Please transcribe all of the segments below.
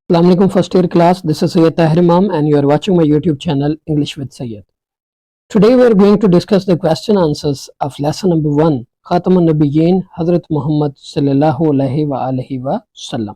Assalamu alaikum first year class. This is Sayyid Tahir Imam and you are watching my YouTube channel English with Sayyid. Today we are going to discuss the question answers of lesson number 1 Khatamun Nabiyyin Hazrat Muhammad sallallahu alaihi wa alihi wa sallam.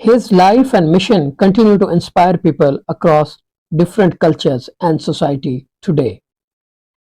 His life and mission continue to inspire people across different cultures and society today.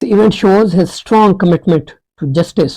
The event shows his strong commitment to justice.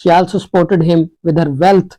She also supported him with her wealth,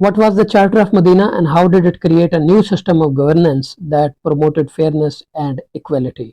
what was the charter of Medina and how did it create a new system of governance that promoted fairness and equality.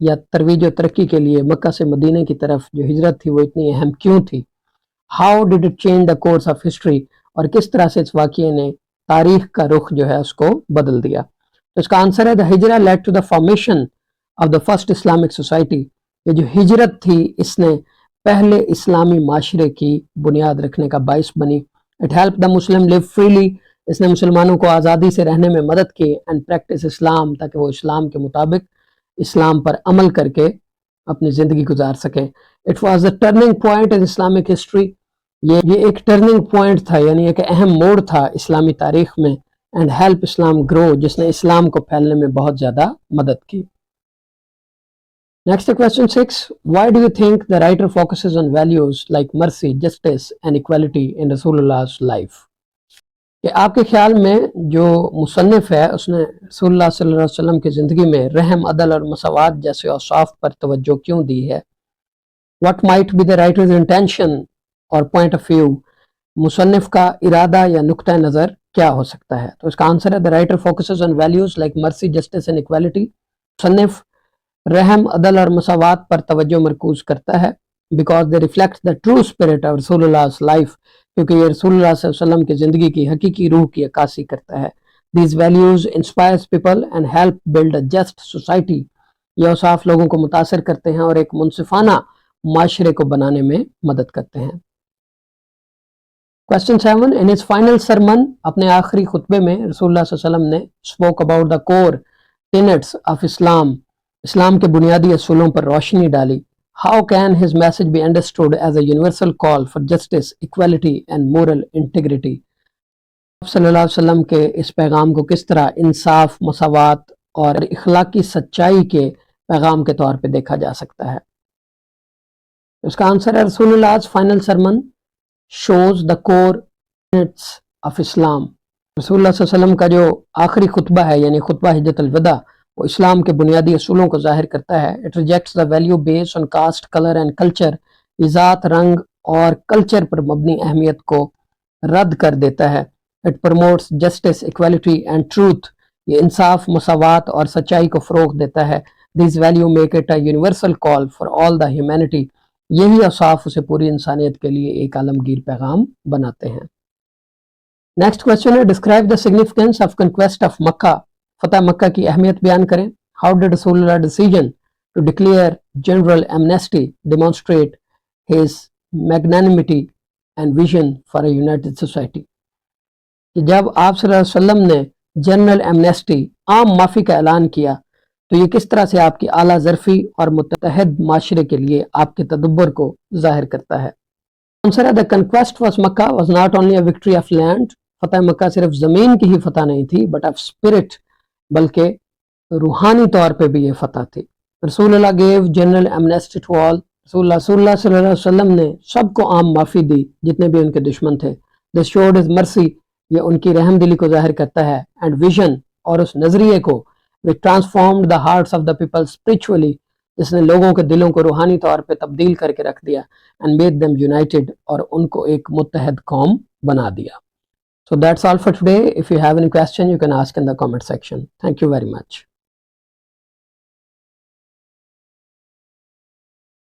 یا ترویج و ترقی کے لیے مکہ سے مدینہ کی طرف جو ہجرت تھی وہ اتنی اہم کیوں تھی؟ How did it change the course of history, اور کس طرح سے اس واقعے نے تاریخ کا رخ جو ہے اس کو بدل دیا؟ تو اس کا آنسر ہے the Hijrah led to the formation of the first Islamic society. یہ جو ہجرت تھی اس نے پہلے اسلامی معاشرے کی بنیاد رکھنے کا باعث بنی. It help the Muslim live freely, اس نے مسلمانوں کو آزادی سے رہنے میں مدد کی. اینڈ پریکٹس اسلام، تاکہ وہ اسلام کے مطابق اسلام پر عمل کر کے اپنی زندگی گزار سکیں. It was a turning point in Islamic history, یہ ایک ٹرننگ پوائنٹ تھا، یعنی ایک اہم موڑ تھا اسلامی تاریخ میں. اینڈ ہیلپ اسلام گرو، جس نے اسلام کو پھیلنے میں بہت زیادہ مدد کی. Next question 6. Why do you think the writer focuses on values like mercy, justice and equality in Rasulullah's life? کہ آپ کے خیال میں جو مصنف ہے اس نے رسول اللہ صلی اللہ علیہ وسلم کی زندگی میں رحم، عدل اور مساوات جیسے اوصاف پر توجہ کیوں دی ہے؟ What might be the writer's intention or point of view؟ مصنف کا ارادہ یا نقطہ نظر کیا ہو سکتا ہے؟ تو اس کا آنسر ہے the writer focuses on values like mercy, justice and equality. مصنف رحم، عدل اور مساوات پر توجہ مرکوز کرتا ہے because they reflect the true spirit of رسول اللہ life، کیونکہ یہ رسول اللہ صلی اللہ علیہ وسلم کی زندگی کی حقیقی روح کی عکاسی کرتا ہے. These values inspires people and help build a just society. یہ اوصاف لوگوں کو متاثر کرتے ہیں اور ایک منصفانہ معاشرے کو بنانے میں مدد کرتے ہیں. Question 7. In his final sermon، اپنے آخری خطبے میں رسول اللہ صلی اللہ علیہ وسلم نے spoke about the core tenets of Islam، اسلام کے بنیادی اصولوں پر روشنی ڈالی. How can his message be understood as a universal call for justice, equality and moral integrity؟ صلی اللہ علیہ وسلم کے اس پیغام کو کس طرح انصاف، مساوات اور اخلاقی سچائی کے پیغام کے طور پہ دیکھا جا سکتا ہے؟ اس کا آنسر ہے رسول اللہ final sermon shows the core tenets of Islam. رسول اللہ صلی اللہ علیہ وسلم کا جو آخری خطبہ ہے یعنی خطبہ حجۃ الوداع، وہ اسلام کے بنیادی اصولوں کو ظاہر کرتا ہے. It rejects the value based on caste, color and culture. یہ ذات، رنگ اور کلچر پر مبنی اہمیت کو رد کر دیتا ہے. It promotes justice, equality and truth. یہ انصاف، مساوات اور سچائی کو فروغ دیتا ہے. These values make it a universal call for all the humanity. یہی اوصاف اسے پوری انسانیت کے لیے ایک عالمگیر پیغام بناتے ہیں. نیکسٹ کوشچن ہے describe the significance of conquest of Mecca. فتح مکہ کی اہمیت بیان کریں. ہاؤ ڈیڈ رسول اللہ decision to declare general amnesty demonstrate his magnanimity and vision for a united society? کہ جب آپ صلی اللہ علیہ وسلم نے جنرل ایمنیسٹی، عام معافی کا اعلان کیا تو یہ کس طرح سے آپ کی اعلیٰ ظرفی اور متحد معاشرے کے لیے آپ کے تدبر کو ظاہر کرتا ہے؟ آنسر ہے the conquest was Makkah was not only a victory of land. فتح مکہ صرف زمین کی ہی فتح نہیں تھی but of spirit، بلکہ روحانی طور پہ بھی یہ فتح تھی. رسول اللہ gave general amnesty to all. رسول اللہ صلی اللہ علیہ وسلم نے سب کو عام معافی دی جتنے بھی ان کے دشمن تھے. This showed his mercy، یہ ان کی رحم دلی کو ظاہر کرتا ہے. And vision، اور اس نظریے کو which transformed the hearts of the people spiritually، جس نے لوگوں کے دلوں کو روحانی طور پہ تبدیل کر کے رکھ دیا. And made them united، اور ان کو ایک متحد قوم بنا دیا. So that's all for today. If you have any question you can ask in the comment section. Thank you very much.